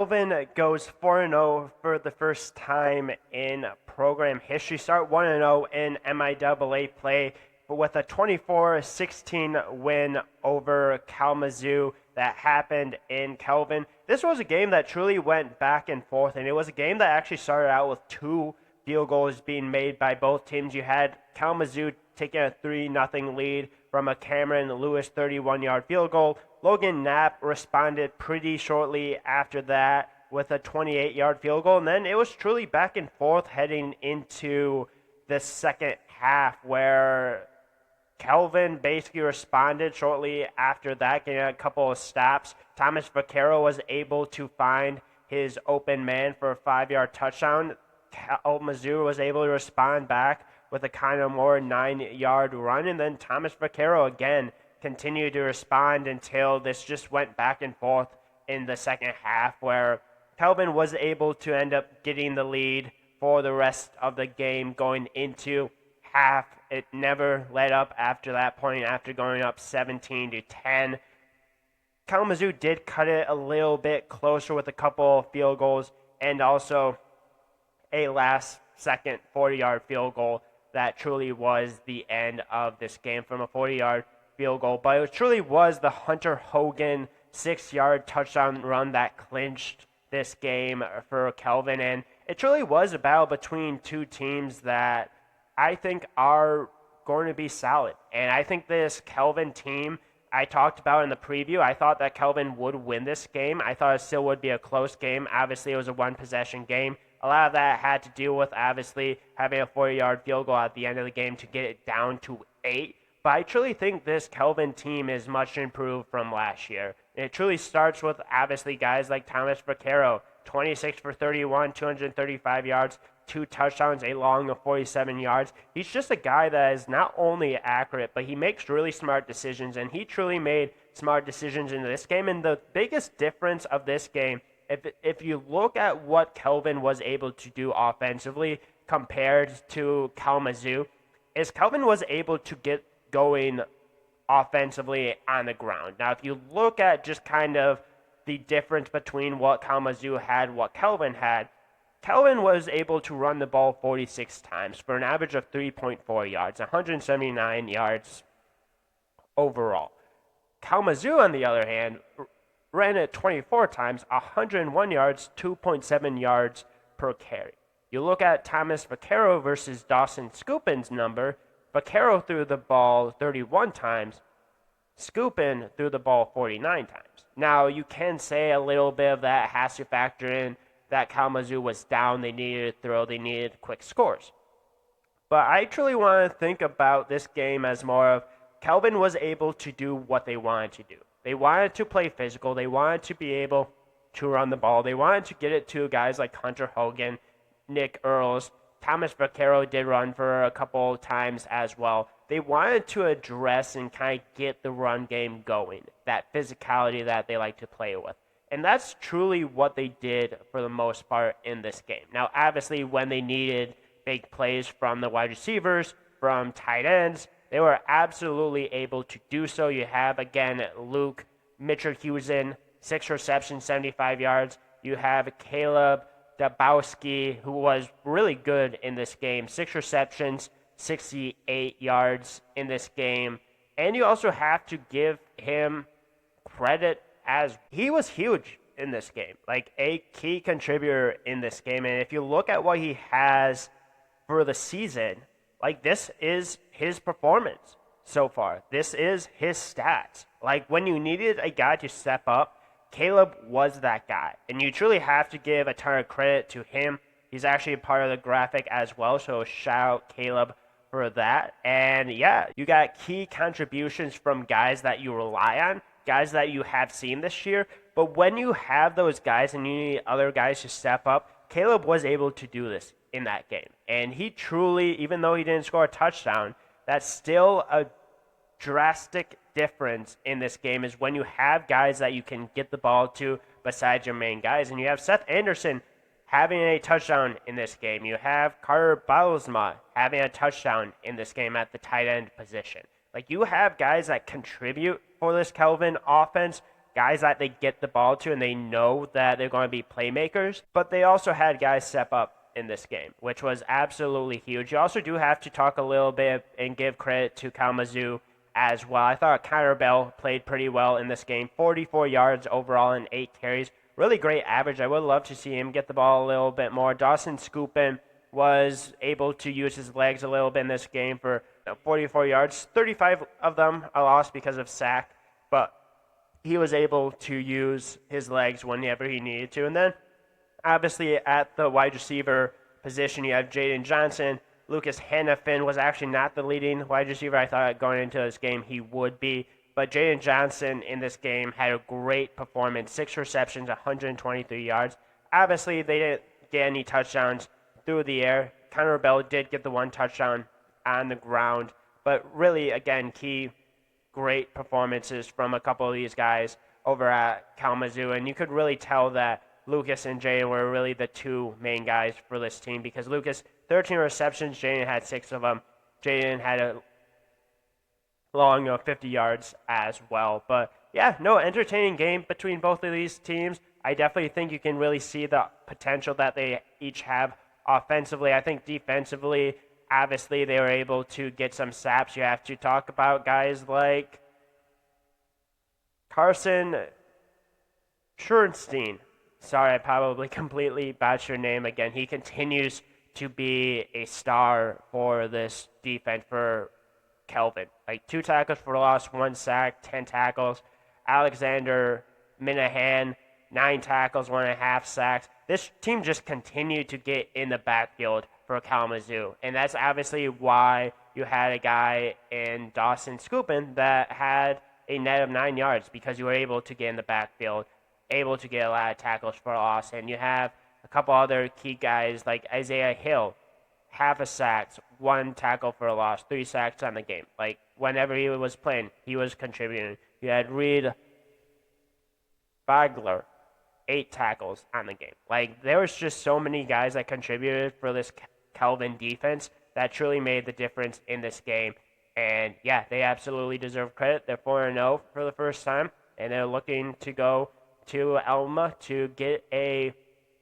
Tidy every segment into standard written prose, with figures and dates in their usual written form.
Kelvin goes 4-0 for the first time in program history. Start 1-0 in MIAA play, but with a 24-16 win over Kalamazoo that happened in Kelvin. This was a game that truly went back and forth, and it was a game that actually started out with two field goals being made by both teams. You had Kalamazoo taking a 3-0 lead from a Cameron Lewis 31-yard field goal. Logan Knapp responded pretty shortly after that with a 28-yard field goal. And then it was truly back and forth heading into the second half where Kelvin basically responded shortly after that, getting a couple of stops. Thomas Vaquero was able to find his open man for a 5-yard touchdown. Kalamazoo was able to respond back with a kind of more 9-yard run. And then Thomas Vaquero again continued to respond until this just went back and forth in the second half, where Kelvin was able to end up getting the lead for the rest of the game going into half. It never let up after that point, after going up 17-10. Kalamazoo did cut it a little bit closer with a couple field goals and also a last second 40-yard field goal that truly was the end of this game from a 40-yard field goal. But it truly was the Hunter Hogan 6-yard touchdown run that clinched this game for Kelvin. And it truly was a battle between two teams that I think are going to be solid. And I think this Kelvin team, I talked about in the preview, I thought that Kelvin would win this game. I thought it still would be a close game. Obviously, it was a one-possession game. A lot of that had to do with, obviously, having a 40-yard field goal at the end of the game to get it down to 8. But I truly think this Kelvin team is much improved from last year. It truly starts with, obviously, guys like Thomas Vaquero, 26 for 31, 235 yards, 2 touchdowns, a long of 47 yards. He's just a guy that is not only accurate, but he makes really smart decisions, and he truly made smart decisions in this game. And the biggest difference of this game, if you look at what Kelvin was able to do offensively compared to Kalamazoo, is Kelvin was able to get going offensively on the ground. Now, if you look at just kind of the difference between what Kalamazoo had, what Kelvin had, Kelvin was able to run the ball 46 times for an average of 3.4 yards, 179 yards overall. Kalamazoo, on the other hand, ran it 24 times, 101 yards, 2.7 yards per carry. You look at Thomas Vaquero versus Dawson Scoopin's number. Vaquero threw the ball 31 times. Scoopin threw the ball 49 times. Now, you can say a little bit of that has to factor in that Kalamazoo was down. They needed to throw. They needed quick scores. But I truly want to think about this game as more of Kelvin was able to do what they wanted to do. They wanted to play physical. They wanted to be able to run the ball. They wanted to get it to guys like Hunter Hogan, Nick Earls. Thomas Vaquero did run for a couple times as well. They wanted to address and kind of get the run game going, that physicality that they like to play with. And that's truly what they did for the most part in this game. Now, obviously, when they needed big plays from the wide receivers, from tight ends, they were absolutely able to do so. You have, again, Luke Mitchell-Husen, 6 receptions, 75 yards. You have Caleb Dabowski, who was really good in this game, 6 receptions, 68 yards in this game. And you also have to give him credit as he was huge in this game, like a key contributor in this game. And if you look at what he has for the season, like this is his performance so far. This is his stats. Like when you needed a guy to step up, Caleb was that guy. And you truly have to give a ton of credit to him. He's actually a part of the graphic as well, so shout out Caleb for that. And yeah, you got key contributions from guys that you rely on, guys that you have seen this year. But when you have those guys and you need other guys to step up, Caleb was able to do this in that game. And he truly, even though he didn't score a touchdown, that's still a drastic difference in this game is when you have guys that you can get the ball to besides your main guys. And you have Seth Anderson having a touchdown in this game. You have Carter Balsma having a touchdown in this game at the tight end position. Like, you have guys that contribute for this Kelvin offense guys that they get the ball to and they know that they're going to be playmakers, but they also had guys step up in this game, which was absolutely huge. You also do have to talk a little bit and give credit to Kalamazoo as well. I thought Connor Bell played pretty well in this game. 44 yards overall and 8 carries. Really great average. I would love to see him get the ball a little bit more. Dawson Scoopin was able to use his legs a little bit in this game for 44 yards. 35 of them are lost because of sack, but he was able to use his legs whenever he needed to. And then, obviously, at the wide receiver position, you have Jaden Johnson. Lucas Hannafin was actually not the leading wide receiver. I thought going into this game he would be. But Jaden Johnson in this game had a great performance. 6 receptions, 123 yards. Obviously, they didn't get any touchdowns through the air. Connor Bell did get the 1 touchdown on the ground. But really, again, great performances from a couple of these guys over at Kalamazoo. And you could really tell that Lucas and Jaden were really the 2 main guys for this team, because Lucas, 13 receptions, Jaden had 6 of them. Jaden had a long 50 yards as well. But yeah, no, entertaining game between both of these teams. I definitely think you can really see the potential that they each have offensively. I think defensively, obviously, they were able to get some saps. You have to talk about guys like Carson Schurstein. Sorry, I probably completely botched your name again. He continues to be a star for this defense for Kelvin. Like 2 tackles for loss, 1 sack, 10 tackles. Alexander Minahan, 9 tackles, 1.5 sacks. This team just continued to get in the backfield for Kalamazoo. And that's obviously why you had a guy in Dawson Scoopin that had a net of 9 yards, because you were able to get in the backfield, able to get a lot of tackles for loss. And you have a couple other key guys like Isaiah Hill, 1/2 a sack, 1 tackle for a loss, 3 sacks on the game. Like, whenever he was playing, he was contributing. You had Reed Bagler, 8 tackles on the game. Like, there was just so many guys that contributed for this Kelvin defense that truly made the difference in this game. And yeah, they absolutely deserve credit. They're 4-0 for the first time, and they're looking to go to Alma to get a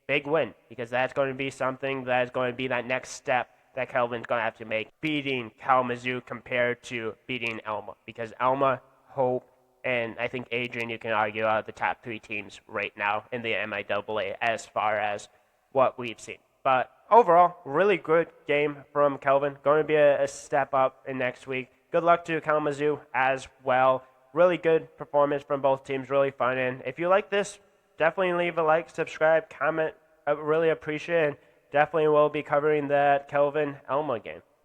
big win, because that's going to be something that is going to be that next step that Kelvin's going to have to make, beating Kalamazoo compared to beating Alma, because Alma, Hope, and I think Adrian, you can argue, are the top 3 teams right now in the MIAA as far as what we've seen. But overall, really good game from Kelvin. Going to be a step up in next week. Good luck to Kalamazoo as well. Really good performance from both teams. Really fun. And if you like this, definitely leave a like, subscribe, comment. I really appreciate it. And definitely will be covering that Kelvin Alma game.